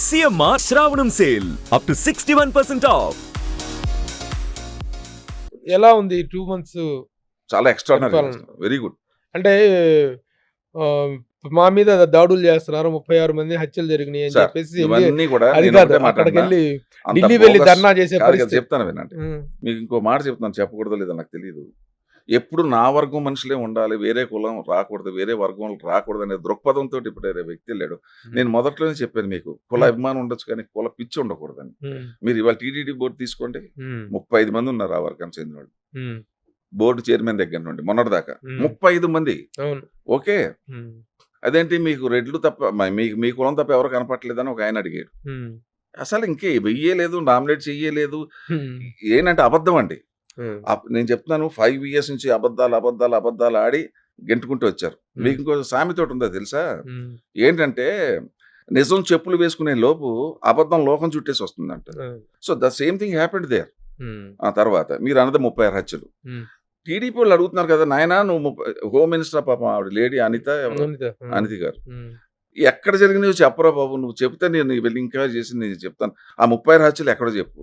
CMR Shravanam sale up to 61% off. ఎలా ఉంది 2 months చాలా ఎక్స్ట్రాడినరీ, పరిపాలన? Very good. అంటే మా మీద దాడులు చేస్తున్నారు, 36 మంది హత్యలు జరిగినాయి అని సార్ చెప్పేసి ఇవన్నీ కూడా అది నేను కాదు, ఒకటే అక్కడికి మాట్లాడినా, వెళ్ళి అంత ఢిల్లీ వెళ్ళి bogus ధర్నా చేసే కాదు కదా, పరిస్థితి. చెప్తాను వినండి. మీకు ఇంకో మాట చెప్తున్నాను, చెప్పకూడదో లేదో నాకు తెలియదు. ఎప్పుడు నా వర్గం మనుషులే ఉండాలి, వేరే కులం రాకూడదు, వేరే వర్గం రాకూడదు అనే దృక్పథంతో ఇప్పుడు వ్యక్తి వెళ్ళాడు. నేను మొదట్లోనే చెప్పాను మీకు, కుల అభిమానం ఉండొచ్చు కానీ కుల పిచ్చి ఉండకూడదని. మీరు ఇవాళ టీటీడీ బోర్డు తీసుకోండి, 35 మంది ఉన్నారు ఆ వర్గానికి చెందిన వాళ్ళు. బోర్డు చైర్మన్ దగ్గర నుండి మొన్నటిదాకా 35 మంది. అవును. ఓకే, అదేంటి మీకు రెడ్లు తప్ప మీ కులం తప్ప ఎవరు కనపట్లేదని ఒక ఆయన అడిగాడు. అసలు ఇంకే వెయ్యలేదు, నామినేట్ చెయ్యలేదు. ఏంటంటే అబద్ధం అండి. నేను చెప్తున్నాను, 5 years నుంచి అబద్ధాలు ఆడి గెంటుకుంటూ వచ్చారు. మీకు ఇంకో సామెతోటి ఉందో తెలుసా? ఏంటంటే నిజం చెప్పులు వేసుకునే లోపు అబద్ధం లోకం చుట్టేసి వస్తుందంట. So the same thing happened there. ఆ తర్వాత మీరు అన్నది 36 హత్యలు. టీడీపీ వాళ్ళు అడుగుతున్నారు కదా, నాయన నువ్వు హోమ్ మినిస్టర్ పాపం ఆవిడ లేడీ అనిత గారు, ఎక్కడ జరిగినాయో చెప్పరా బాబు, నువ్వు చెప్తే నేను వెళ్ళి ఇంకా చేసి నేను చెప్తాను. ఆ 36 హత్యలు ఎక్కడో చెప్పు.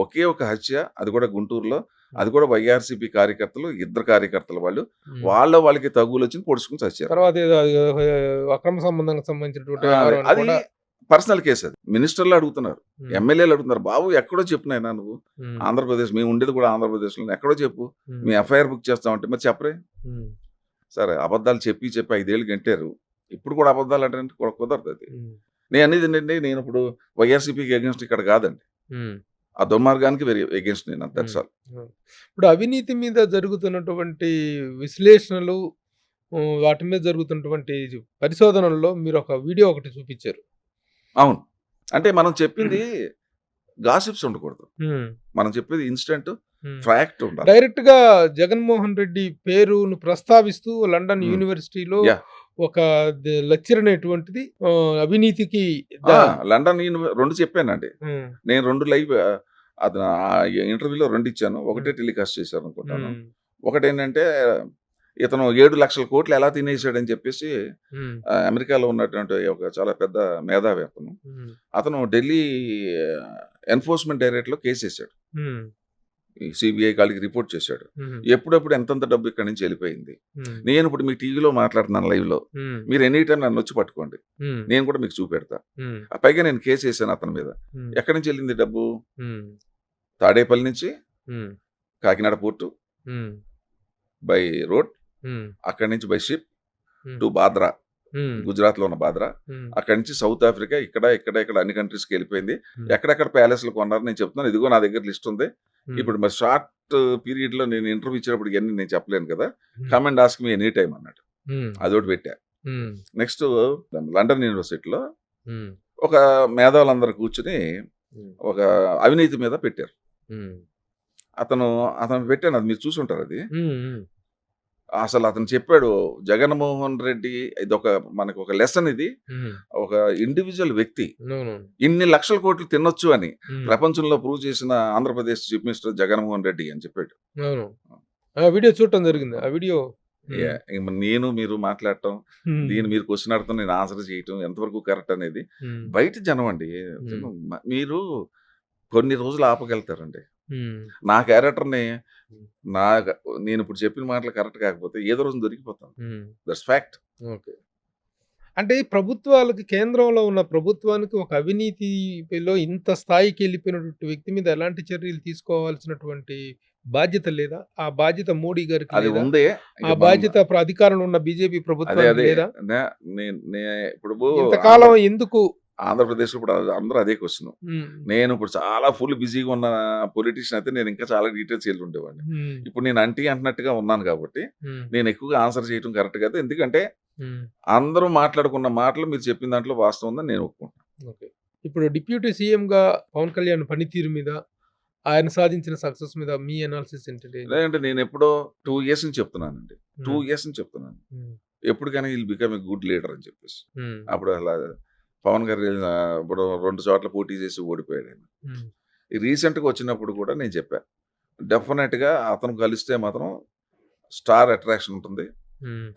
ఒకే ఒక హత్య, అది కూడా గుంటూరులో, అది కూడా వైఆర్సీపీ కార్యకర్తలు, 2 కార్యకర్తలు వాళ్ళకి తగులు వచ్చి పొడుచుకుని చచ్చారు. తర్వాత అక్రమ సంబంధానికి సంబంధించినటువంటి అది పర్సనల్ కేసు. అది మినిస్టర్లు అడుగుతున్నారు, ఎమ్మెల్యేలు అడుగుతున్నారు, బాబు ఎక్కడో చెప్పినాయినా నువ్వు, ఆంధ్రప్రదేశ్ మేము ఉండేది కూడా ఆంధ్రప్రదేశ్లో, ఎక్కడో చెప్పు, మీ ఎఫ్ఐఆర్ బుక్ చేస్తామంటే మరి చెప్పరే. సరే అబద్ధాలు చెప్పి 5 ఏళ్ళు గంటారు, ఇప్పుడు కూడా అబద్ధాలు అంటే కుదరదు. అది నేను అనేది ఏంటంటే, నేను ఇప్పుడు వైఆర్సీపీకి అగేన్స్ట్ ఇక్కడ కాదండి, ఆ దుర్మార్గానికి వెరీ అగేన్స్ట్ నేను, అంత సార్. ఇప్పుడు అవినీతి మీద జరుగుతున్నటువంటి విశ్లేషణలు, వాటి మీద జరుగుతున్నటువంటి పరిశోధనల్లో మీరు ఒక వీడియో ఒకటి చూపించారు. అవును, అంటే మనం చెప్పింది గాసిప్స్ ఉండకూడదు, మనం చెప్పేది ఇన్స్టెంట్ ఫ్యాక్ట్ ఉండాలి. డైరెక్ట్ గా జగన్మోహన్ రెడ్డి పేరును ప్రస్తావిస్తూ లండన్ యూనివర్సిటీలో ఒక లెక్చర్ అనేటువంటిది అవినీతికి లండన్ 2 చెప్పానండి నేను, 2 లైవ్ అతను ఇంటర్వ్యూలో 2 ఇచ్చాను. ఒకటే టెలికాస్ట్ చేశారు అనుకుంటాను. ఒకటి ఏంటంటే, ఇతను 7 లక్షల కోట్లు ఎలా తినేసాడని చెప్పేసి అమెరికాలో ఉన్నటువంటి ఒక చాలా పెద్ద మేధావి అతను ఢిల్లీ ఎన్ఫోర్స్మెంట్ డైరెక్టర్లో కేసు వేసాడు. సిబిఐ కాళ్ళకి రిపోర్ట్ చేశాడు. ఎప్పుడప్పుడు ఎంతంత డబ్బు ఇక్కడ నుంచి వెళ్ళిపోయింది. నేను ఇప్పుడు మీ టీవీలో మాట్లాడుతున్నాను లైవ్ లో, మీరు ఎనీ టైం నన్ను వచ్చి పట్టుకోండి, నేను కూడా మీకు చూపెడతా. పైగా నేను కేసు వేసాను అతని మీద. ఎక్కడి నుంచి వెళ్ళింది డబ్బు? తాడేపల్లి నుంచి కాకినాడ పోర్టు బై రోడ్, అక్కడి నుంచి by ship to Bhadra, Gujarat లో ఉన్న బాద్రా, అక్కడి నుంచి సౌత్ ఆఫ్రికా, ఇక్కడ అన్ని కంట్రీస్కి వెళ్ళిపోయింది. ఎక్కడెక్కడ ప్యాలెస్లు కొన్నారు నేను చెప్తున్నాను, ఇదిగో నా దగ్గర లిస్ట్ ఉంది. ఇప్పుడు మరి షార్ట్ పీరియడ్ లో నేను ఇంటర్వ్యూ ఇచ్చినప్పుడు ఇవన్నీ నేను చెప్పలేను కదా, come and ask me any time అన్నాడు. అదొకటి పెట్టా. నెక్స్ట్ లండన్ యూనివర్సిటీలో ఒక మేధావులందరూ కూర్చుని ఒక అవినీతి మీద పెట్టారు. అతను పెట్టాను, అది మీరు చూసుంటారు. అది అసలు అతను చెప్పాడు, జగన్మోహన్ రెడ్డి ఇది మనకు ఒక లెసన్, ఇది ఒక ఇండివిజువల్ వ్యక్తి ఇన్ని లక్షల కోట్లు తినొచ్చు అని ప్రపంచంలో ప్రూవ్ చేసిన ఆంధ్రప్రదేశ్ చీఫ్ మినిస్టర్ జగన్మోహన్ రెడ్డి అని చెప్పాడు. వీడియో చూడటం జరిగింది. ఆ వీడియో నేను మీరు మాట్లాడటం, దీన్ని మీరు క్వశ్చన్ అడతాం, నేను ఆన్సర్ చేయటం ఎంతవరకు కరెక్ట్ అనేది బయట జనం అండి. మీరు కొన్ని రోజులు ఆపగలుగుతారండి. నా క్యారెక్టర్ని నేను ఇప్పుడు చెప్పిన మాటలు కరెక్ట్ కాకపోతే ఏదో రోజు దొరికిపోతాను. That's fact. ఓకే, అంటే ప్రభుత్వాలకి, కేంద్రంలో ఉన్న ప్రభుత్వానికి ఒక అవినీతిలో ఇంత స్థాయికి వెళ్ళిపోయినటువంటి వ్యక్తి మీద ఎలాంటి చర్యలు తీసుకోవాల్సినటువంటి బాధ్యత లేదా? ఆ బాధ్యత మోడీ గారికి అది ఉంది. ఆ బాధ్యత అధికారంలో ఉన్న బీజేపీ ప్రభుత్వం లేదా? ఇప్పుడు ఇంతకాలం ఎందుకు ఆంధ్రప్రదేశ్ ఇప్పుడు అందరూ అదే క్వశ్చన్. నేను ఇప్పుడు చాలా ఫుల్ బిజీగా ఉన్న పొలిటీషియన్ అయితే నేను ఇంకా చాలా డీటెయిల్స్ వెళ్ళి ఉండేవాడిని. ఇప్పుడు నేను అంటున్నట్టుగా ఉన్నాను కాబట్టి నేను ఎక్కువగా ఆన్సర్ చేయడం కరెక్ట్ కాదు. ఎందుకంటే అందరూ మాట్లాడుకున్న మాటలు మీరు చెప్పిన దాంట్లో వాస్తవం ఉందని నేను ఒప్పుకుంటాను. ఇప్పుడు డిప్యూటీ సీఎం గా పవన్ కళ్యాణ్ పనితీరు మీద, ఆయన సాధించిన సక్సెస్ మీద మీ అనాలిసిస్ ఏంటంటే? లేదంటే నేను ఎప్పుడో 2 years నుంచి చెప్తున్నానండి, 2 years నుంచి చెప్తున్నాను, ఎప్పటికైనా we'll become a good leader అని చెప్పేసి. అప్పుడు అలా పవన్ గారు ఇప్పుడు 2 చోట్ల పోటీ చేసి ఓడిపోయాడు ఆయన. రీసెంట్గా వచ్చినప్పుడు కూడా నేను చెప్పాను, డెఫినెట్గా అతను కలిస్తే మాత్రం స్టార్ అట్రాక్షన్ ఉంటుంది.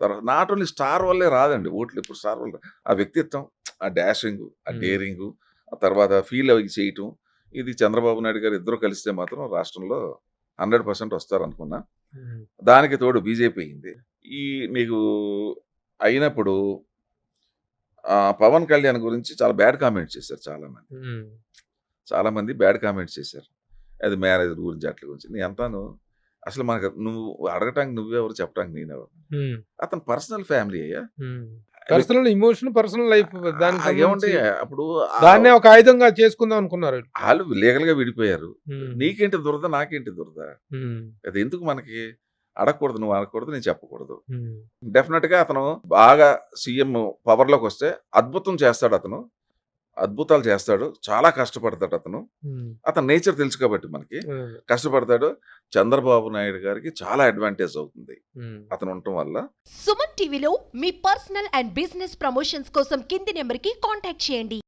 తర్వాత నాట్ ఓన్లీ స్టార్ వల్లే రాదండి ఓట్లు, ఇప్పుడు స్టార్ వల్ల ఆ వ్యక్తిత్వం, ఆ డాషింగ్, ఆ డేరింగ్, ఆ తర్వాత ఫీల్ అవి చేయటం. ఇది చంద్రబాబు నాయుడు గారు ఇద్దరు కలిస్తే మాత్రం రాష్ట్రంలో 100% వస్తారనుకున్నా. దానికి తోడు బీజేపీ అయింది. ఈ మీకు అయినప్పుడు పవన్ కళ్యాణ్ గురించి చాలా బ్యాడ్ కామెంట్స్ చేశారు చాలామంది. చాలామంది బ్యాడ్ కామెంట్స్ చేశారు. అది మ్యారేజ్ గురించి అట్ల గురించి. నేను అంటాను అసలు మనకు నువ్వు అడగటానికి నువ్వెవరు, చెప్పడానికి నేనెవరు? అతను పర్సనల్ ఫ్యామిలీ అయ్యా. పర్సనల్ ఎమోషన్, పర్సనల్ లైఫ్ దానికి ఏమంటే అప్పుడు దాన్నే ఒక ఆయుధంగా చేసుకుందాం అనుకున్నారు. వాళ్ళు లీగల్ గా విడిపోయారు. నీకేంటి దురద, నాకేంటి దురద? అది ఎందుకు మనకి? అడగకూడదు, నువ్వు అడగకూడదు, నేను చెప్పకూడదు. డెఫినెట్ గా అతను బాగా సీఎం పవర్ లోకి వస్తే అద్భుతం చేస్తాడు. అతను అద్భుతాలు చేస్తాడు. చాలా కష్టపడతాడు అతను. అతని నేచర్ తెలుసు కాబట్టి మనకి కష్టపడతాడు. చంద్రబాబు నాయుడు గారికి చాలా అడ్వాంటేజ్ అవుతుంది అతను ఉండటం వల్ల. సుమన్ టీవీలో మీ పర్సనల్ అండ్ బిజినెస్ ప్రమోషన్స్ కోసం కింది నెంబర్కి కాంటాక్ట్ చేయండి.